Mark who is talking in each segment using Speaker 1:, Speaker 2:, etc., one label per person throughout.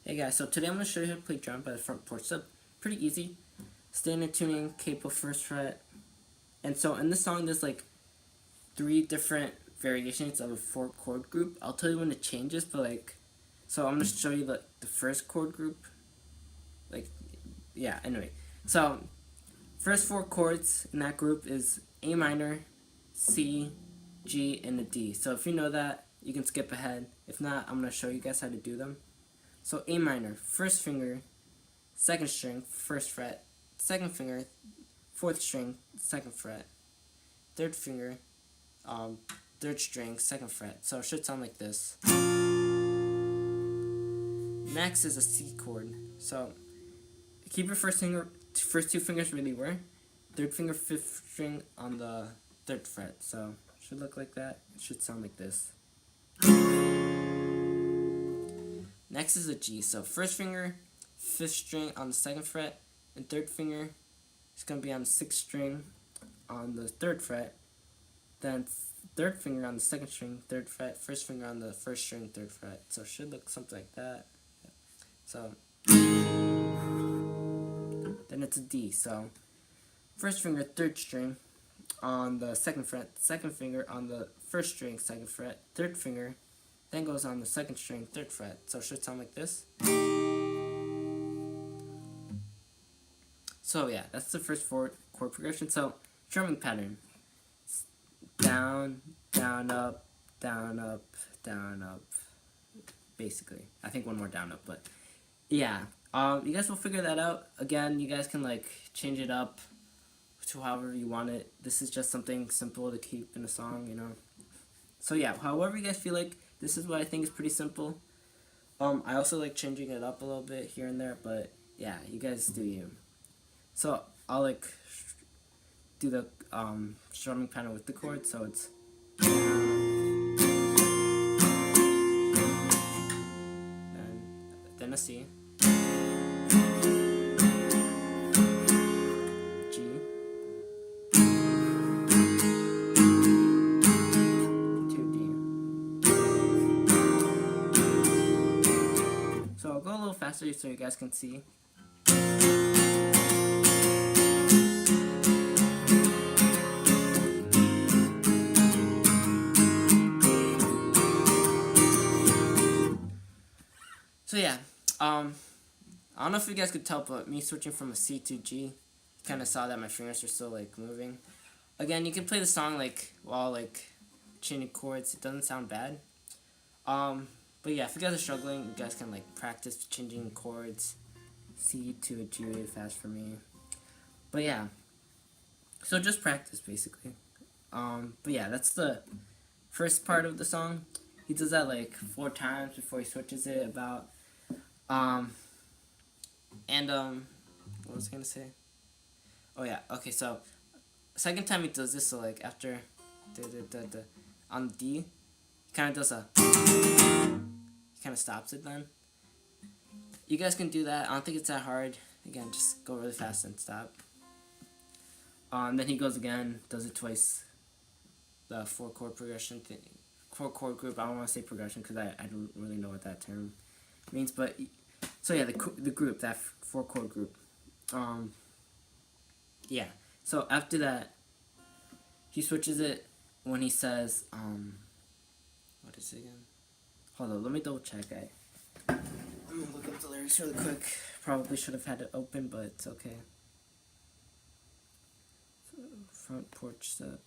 Speaker 1: Hey guys, so today I'm going to show you how to play drum by the front porch sub. Pretty easy. Standard tuning, capo first fret. And so in this song there's like 3 different variations of a 4 chord group. I'll tell you when it changes, but so I'm going to show you the first chord group. Anyway. So first 4 chords in that group is A minor, C, G, and a D. So if you know that, you can skip ahead. If not, I'm going to show you guys how to do them. So A minor, first finger, second string, first fret, second finger, fourth string, second fret, third finger, third string, second fret. So it should sound like this. Next is a C chord. So keep your first 2 fingers where they were. Third finger, fifth string on the third fret. So it should look like that. It should sound like this. Next is a G. So first finger, fifth string on the second fret, and third finger is going to be on the sixth string on the third fret. Then third finger on the second string, third fret, first finger on the first string, third fret. So it should look something like that. So then it's a D. So first finger, third string on the second fret, second finger on the first string, second fret, third finger, then goes on the second string, third fret. So it should sound like this. So yeah, that's the first 4 chord progression. So drumming pattern: down, down, up, down, up, down, up. Basically, I think one more down, up, but yeah. You guys will figure that out. Again, you guys can change it up to however you want it. This is just something simple to keep in a song, you know. So yeah, however you guys feel like. This is what I think is pretty simple. I also like changing it up a little bit here and there, but yeah, you guys do you. So I'll do the strumming pattern with the chords. So it's and then a C, G, so I'll go a little faster so you guys can see. So yeah, I don't know if you guys could tell, but me switching from a C to G, you kind of saw that my fingers are still moving. Again, you can play the song while changing chords. It doesn't sound bad. But yeah, if you guys are struggling, you guys can practice changing chords. C to a G really fast for me. But yeah, so just practice basically. But yeah, that's the first part of the song. He does that 4 times before he switches it about. What was I gonna say? Oh yeah, okay, so second time he does this, so after on D, he kind of does a, he kind of stops it then. You guys can do that. I don't think it's that hard. Again, just go really fast and stop. Then he goes again, does it twice. The 4 chord progression thing, 4 chord group. I don't want to say progression because I don't really know what that term means. But so yeah, the group, that 4 chord group. Yeah. So after that, he switches it when he says what is it again? Hold on, let me double check. I'm gonna look up the lyrics really quick. Probably should have had it open, but it's okay. So, front porch step.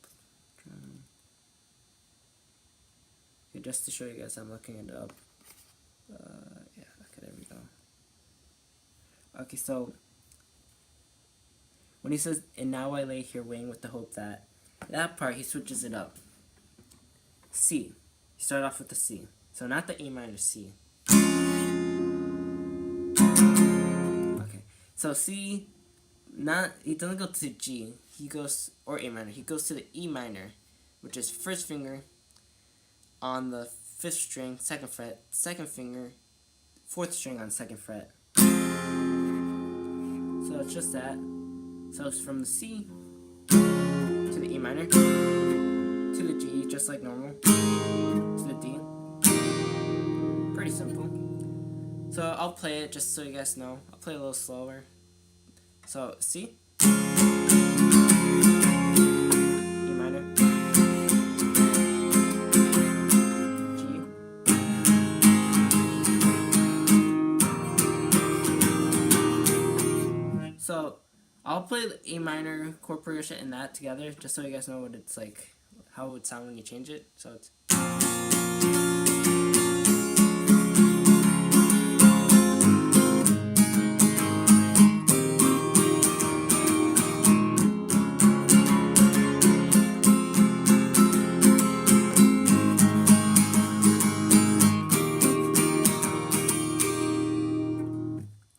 Speaker 1: Okay, just to show you guys, I'm looking it up. Yeah, okay, there we go. Okay, so when he says, "And now I lay here waiting with the hope that," that part, he switches it up. C. He started off with the C. So not the A minor, C. Okay, so C, he doesn't go to G, he goes, or A minor, he goes to the E minor, which is first finger on the 5th string, 2nd fret, second finger, 4th string on 2nd fret. So it's just that. So it's from the C to the E minor, to the G, just like normal, to the D. Pretty simple. So I'll play it just so you guys know. I'll play a little slower. So C, E minor, G, so I'll play the A minor chord progression and that together just so you guys know what it's like, how it would sound when you change it. So it's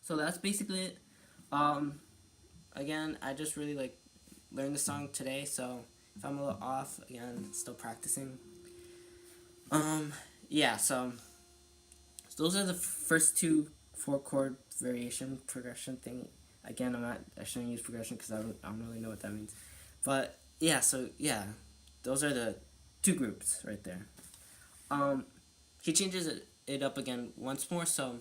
Speaker 1: so that's basically it. Again, I just really like learned the song today, so if I'm a little off, again, still practicing. Yeah, so those are the first two 4-chord variation progression thing. Again, I shouldn't use progression because I don't really know what that means. But yeah, so yeah, those are the two groups right there. He changes it up again once more, so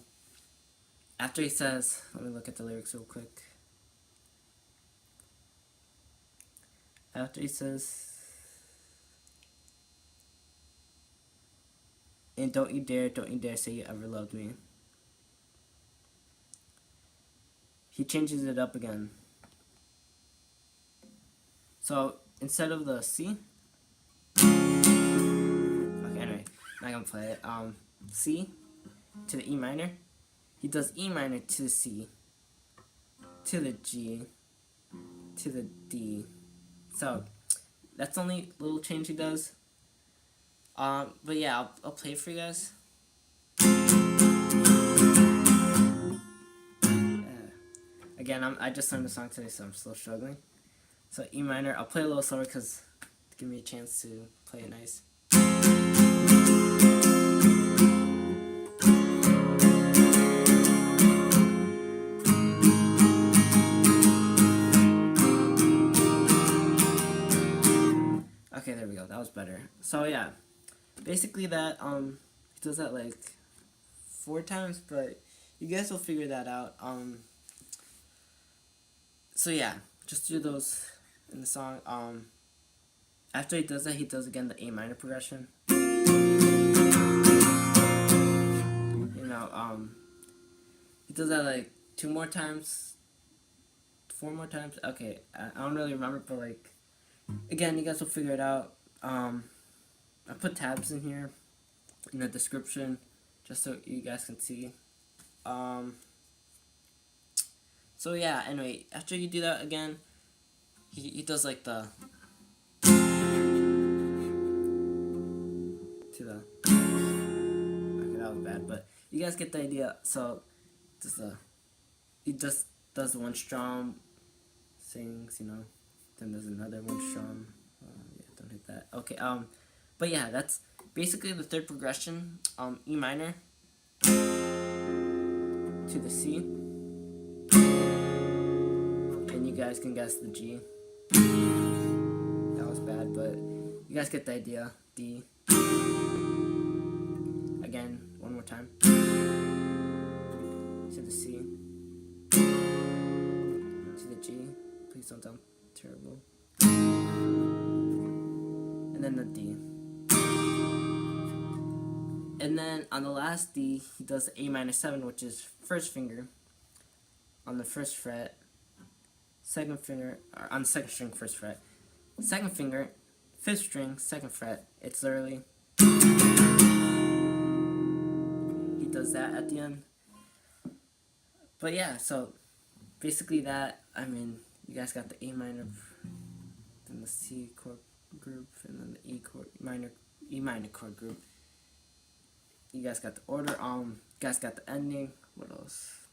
Speaker 1: after he says, let me look at the lyrics real quick. After he says, and don't you dare say you ever loved me. He changes it up again. So instead of the C, okay, anyway, not gonna play it. C to the E minor. He does E minor to the C, to the G, to the D. So that's the only little change he does. But yeah, I'll play it for you guys. Again, I just learned the song today, so I'm still struggling. So E minor, I'll play a little slower because give me a chance to play it nice. Okay, there we go. That was better. So yeah, basically that he does that like 4 times, but you guys will figure that out. So yeah, just do those in the song. After he does that, he does again the A minor progression. You know, he does that like 2 more times, 4 more times. Okay, I don't really remember, but like, again, you guys will figure it out. I put tabs in here in the description just so you guys can see. So yeah, anyway, after you do that again, he does like the to the, okay, that was bad, but you guys get the idea. So he just does one strum, sings, you know, then there's another one strum. Yeah, don't hit that. Okay, but yeah, that's basically the third progression. E minor to the C, and you guys can guess the G. That was bad, but you guys get the idea. D. Again, one more time. To the C. To the G. Please don't sound terrible. And then the D. And then on the last D, he does the A minor 7, which is first finger on the first fret, second finger, or on the second string, first fret, second finger, fifth string, second fret. It's literally, he does that at the end. But yeah, so basically that, I mean, you guys got the A minor, then the C chord group, and then the E minor chord group. You guys got the order. You guys got the ending. What else?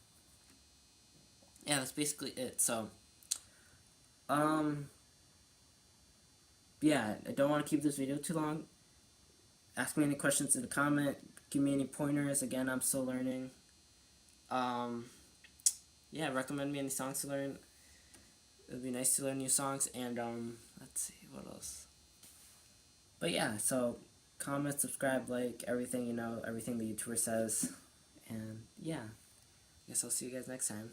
Speaker 1: Yeah, that's basically it. So, yeah, I don't want to keep this video too long. Ask me any questions in the comment. Give me any pointers. Again, I'm still learning. Yeah, recommend me any songs to learn. It would be nice to learn new songs. And let's see what else. But yeah, so comment, subscribe, like everything, you know, everything the YouTuber says. And yeah, I guess I'll see you guys next time.